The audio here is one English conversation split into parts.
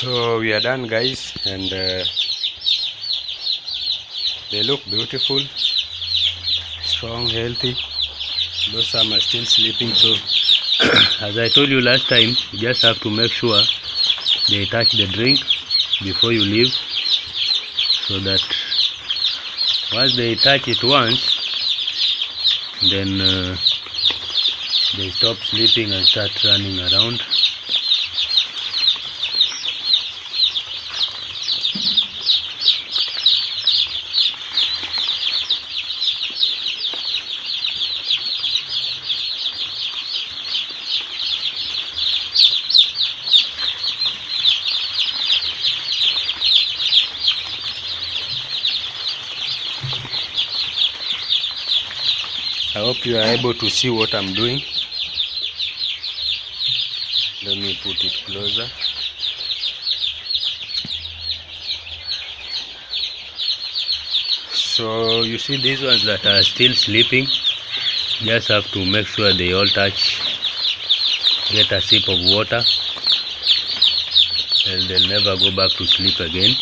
So we are done, guys, and they look beautiful, strong, healthy. Though some are still sleeping, so as I told you last time, you just have to make sure they touch the drink before you leave, so that once they touch it once, then they stop sleeping and start running around. I hope you are able to see what I'm doing. Let me put it closer. So you see these ones that are still sleeping, just have to make sure they all touch, get a sip of water, and they'll never go back to sleep again.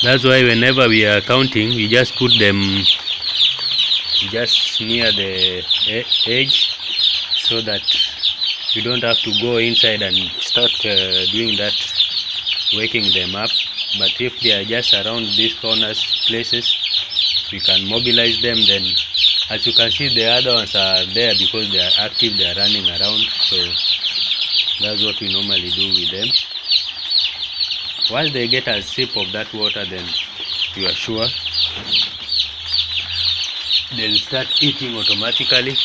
That's why whenever we are counting, we just put them just near the edge, so that you don't have to go inside and start doing that, waking them up. But if they are just around these corners places, we can mobilize them. Then as you can see, the other ones are there because they are active, they are running around. So that's what we normally do with them. Once they get a sip of that water, then you are sure they'll start eating automatically.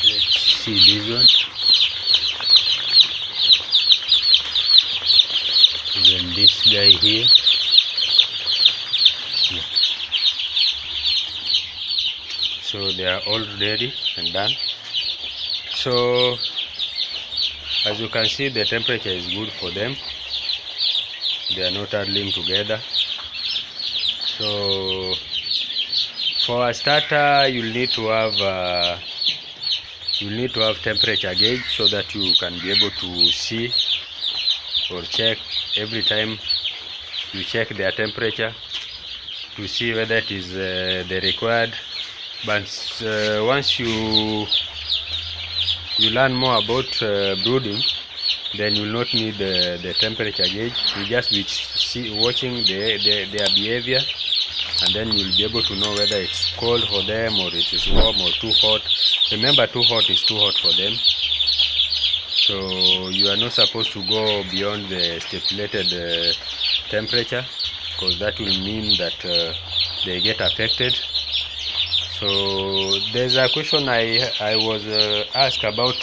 Let's see this one. Then this guy here. So they are all ready and done. So as you can see, the temperature is good for them. They are not huddling together. So for a starter, you'll need to have temperature gauge, so that you can be able to see or check every time you check their temperature to see whether it is the required. But once you learn more about brooding, then you will not need the temperature gauge. You just be watching their behavior, and then you will be able to know whether it's cold for them, or it is warm or too hot. Remember, too hot is too hot for them. So you are not supposed to go beyond the stipulated temperature, because that will mean that they get affected. So there's a question I was asked about.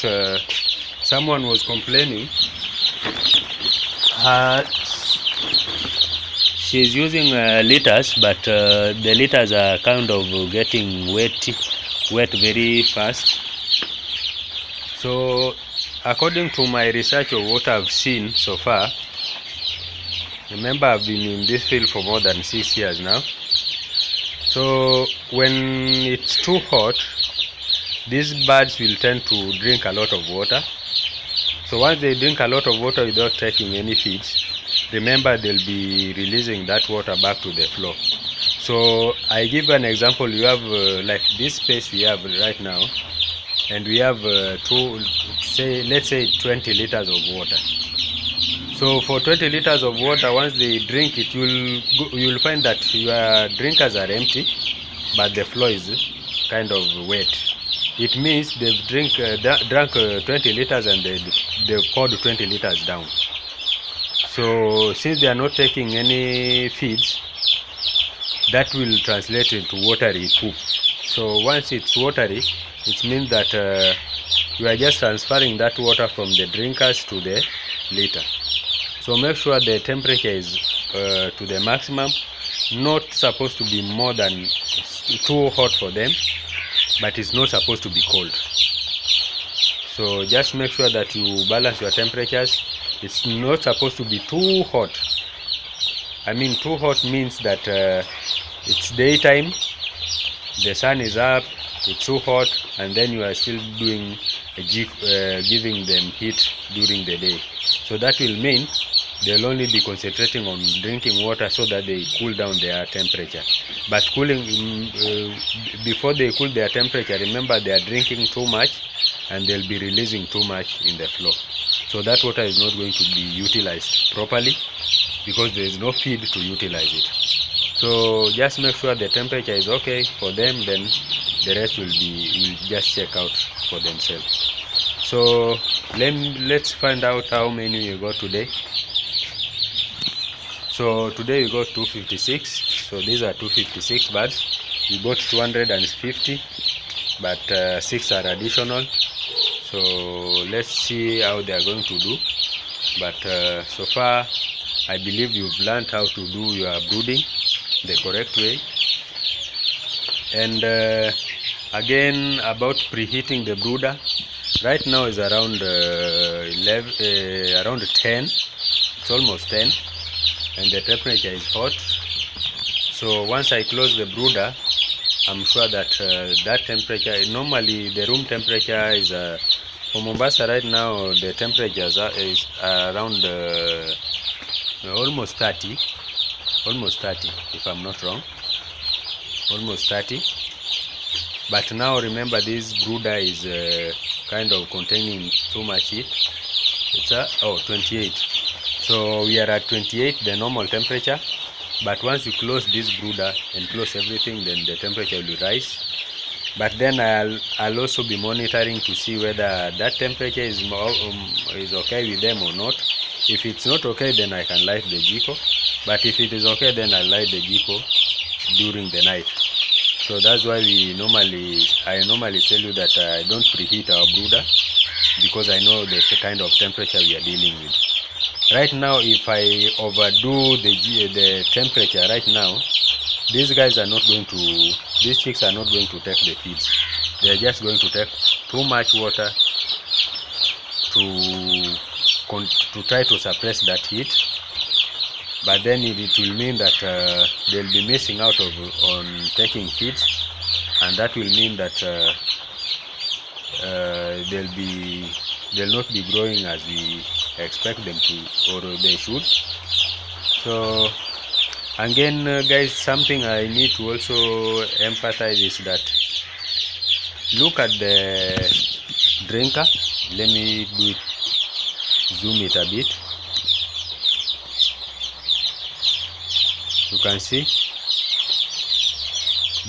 Someone was complaining. She's using litters, but the litters are kind of getting wet very fast. So according to my research of what I've seen so far, remember I've been in this field for more than 6 years now. So when it's too hot, these birds will tend to drink a lot of water. So once they drink a lot of water without taking any feeds, remember they'll be releasing that water back to the floor. So I give an example. You have like this space we have right now, and we have let's say 20 liters of water. So for 20 liters of water, once they drink it, you'll find that your drinkers are empty, but the floor is kind of wet. It means they've drank 20 liters and they've poured 20 liters down. So since they are not taking any feeds, that will translate into watery poop. So once it's watery, it means that you are just transferring that water from the drinkers to the litter. So make sure the temperature is to the maximum, not supposed to be more than too hot for them, but it's not supposed to be cold. So just make sure that you balance your temperatures. It's not supposed to be too hot. I mean, too hot means that it's daytime, the sun is up, it's too hot, and then you are still doing giving them heat during the day. So that will mean they'll only be concentrating on drinking water so that they cool down their temperature. But cooling before they cool their temperature, remember they are drinking too much and they'll be releasing too much in the flow. So that water is not going to be utilized properly because there is no feed to utilize it. So just make sure the temperature is okay for them, then the rest will just check out for themselves. So let's find out how many we got today. So today we got 256. So these are 256 birds. We got 250, but 6 are additional. So let's see how they are going to do. But so far, I believe you've learned how to do your brooding the correct way. And again, about preheating the brooder, right now is around 10. It's almost 10, and the temperature is hot. So once I close the brooder, I'm sure that that temperature, normally the room temperature is for Mombasa right now, the temperature is around almost 30 if I'm not wrong, almost 30. But now remember, this brooder is kind of containing too much heat. It's 28. So we are at 28, the normal temperature. But once you close this brooder and close everything, then the temperature will rise. But then I'll also be monitoring to see whether that temperature is okay with them or not. If it's not okay, then I can light the jiko. But if it is okay, then I'll light the jiko during the night. So that's why I normally tell you that I don't preheat our brooder, because I know the kind of temperature we are dealing with. Right now, if I overdo the temperature right now, these chicks are not going to take the feeds. They are just going to take too much water to try to suppress that heat. But then it will mean that they'll be missing out on taking feeds, and that will mean that they'll not be growing as we expect them to, or they should. So again, guys, something I need to also emphasize is that look at the drinker. Let me zoom it a bit. You can see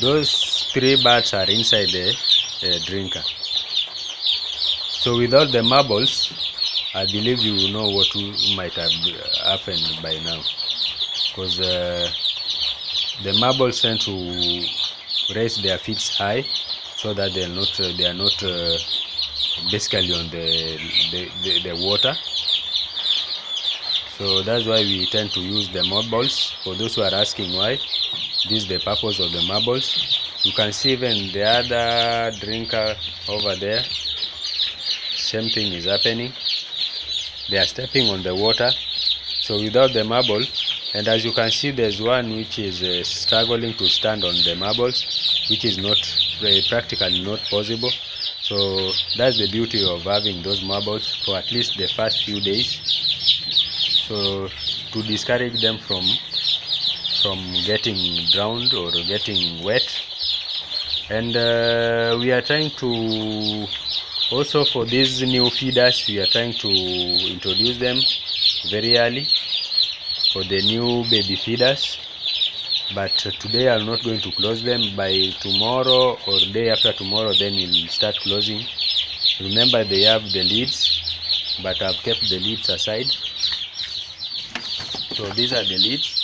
those 3 birds are inside the drinker. So without the marbles, I believe you will know what might have happened by now, because the marbles tend to raise their feet high so that they are not basically on the water. So that's why we tend to use the marbles. For those who are asking why, this is the purpose of the marbles. You can see even the other drinker over there, same thing is happening. They are stepping on the water. So without the marble, and as you can see, there's one which is struggling to stand on the marbles, which is not practically not possible. So that's the beauty of having those marbles for at least the first few days, so to discourage them from getting drowned or getting wet. And we are trying to also, for these new feeders, we are trying to introduce them very early for the new baby feeders. but today I'm not going to close them. By tomorrow or day after tomorrow, then we'll start closing. Remember, they have the lids, but I've kept the lids aside. So these are the lids,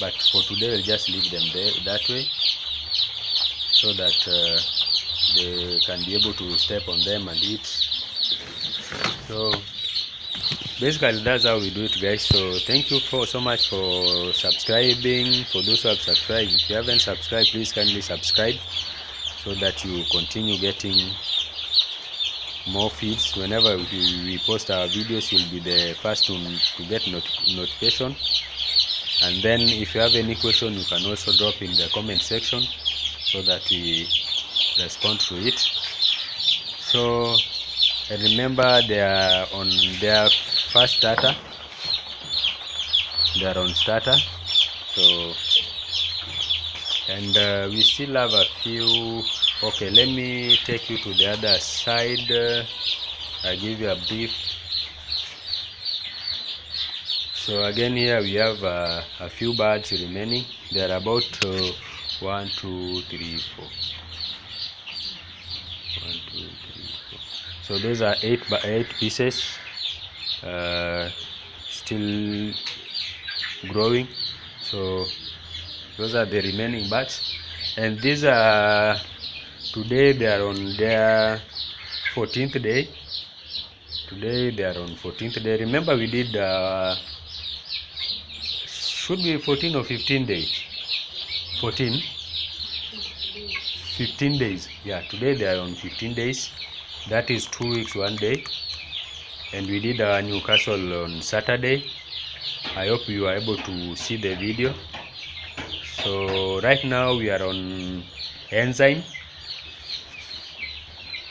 but for today we'll just leave them there that way, so that they can be able to step on them and eat. So basically that's how we do it, guys. So thank you so much for subscribing. For those who have subscribed, if you haven't subscribed, please kindly subscribe so that you continue getting more feeds. Whenever we post our videos, you'll be the first to get notification. And then if you have any question, you can also drop in the comment section so that we respond to it. So remember, they are on their first starter. They are on starter. So, and we still have a few. Okay, let me take you to the other side. I'll give you a brief. So again, here we have a few birds remaining. There are about 1, 2, 3, 4. 1, 2, 3, 4. So those are 8 pieces, still growing. So those are the remaining birds, and these are today they are on their 14th day. Today they are on 14th day. Remember, we did should be 14 or 15 days. 15 days. Yeah, today they are on 15 days. That is 2 weeks 1 day. And we did our Newcastle on Saturday. I hope you are able to see the video. So right now we are on enzyme.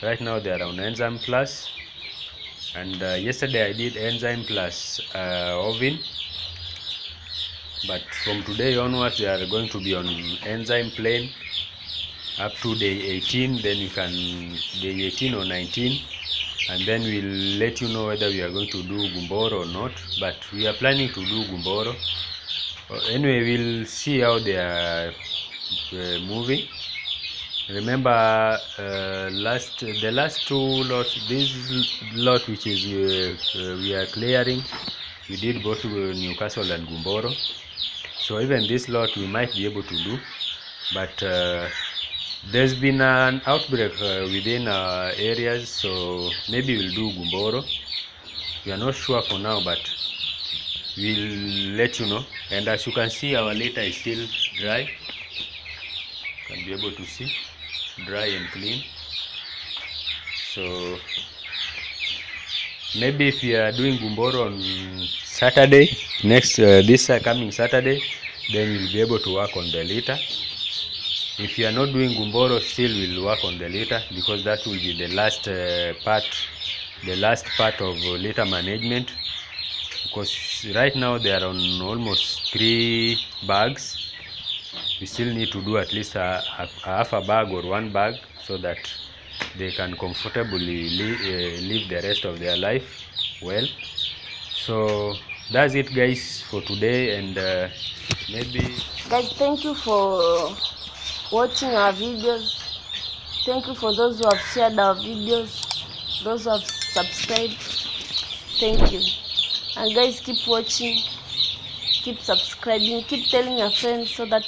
Right now they are on enzyme plus, and yesterday I did enzyme plus oven, but from today onwards they are going to be on enzyme plain up to day 18. Then you can day 18 or 19, and then we'll let you know whether we are going to do gumboro or not. But we are planning to do gumboro. Anyway, we'll see how they are moving. Remember, the last 2 lots, this lot which is we are clearing, we did both Newcastle and gumboro. So even this lot we might be able to do, but there's been an outbreak within our areas, so maybe we'll do gumboro. We are not sure for now, but we'll let you know. And as you can see, our litter is still dry. You can be able to see, dry and clean. So maybe if we are doing gumboro on Saturday, this coming Saturday, then we'll be able to work on the litter. If you are not doing gumboro, still we'll work on the litter, because that will be the last part of litter management. Because right now they are on almost 3 bags. We still need to do at least a half a bag or 1 bag, so that they can comfortably live the rest of their life well. So that's it, guys, for today. And maybe guys, thank you for watching our videos. Thank you for those who have shared our videos, those who have subscribed. Thank you. And guys, keep watching, keep subscribing, keep telling your friends, so that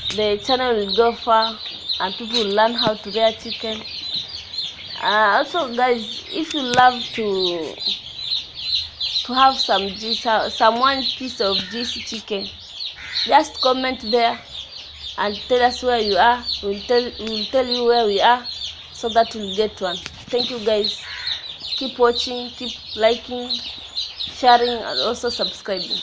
the channel will go far and people will learn how to rear chicken. Also, guys, if you love to have some 1 piece of juicy chicken, just comment there and tell us where you are. We'll tell you where we are, so that we'll get one. Thank you, guys. Keep watching, keep liking, sharing, and also subscribing.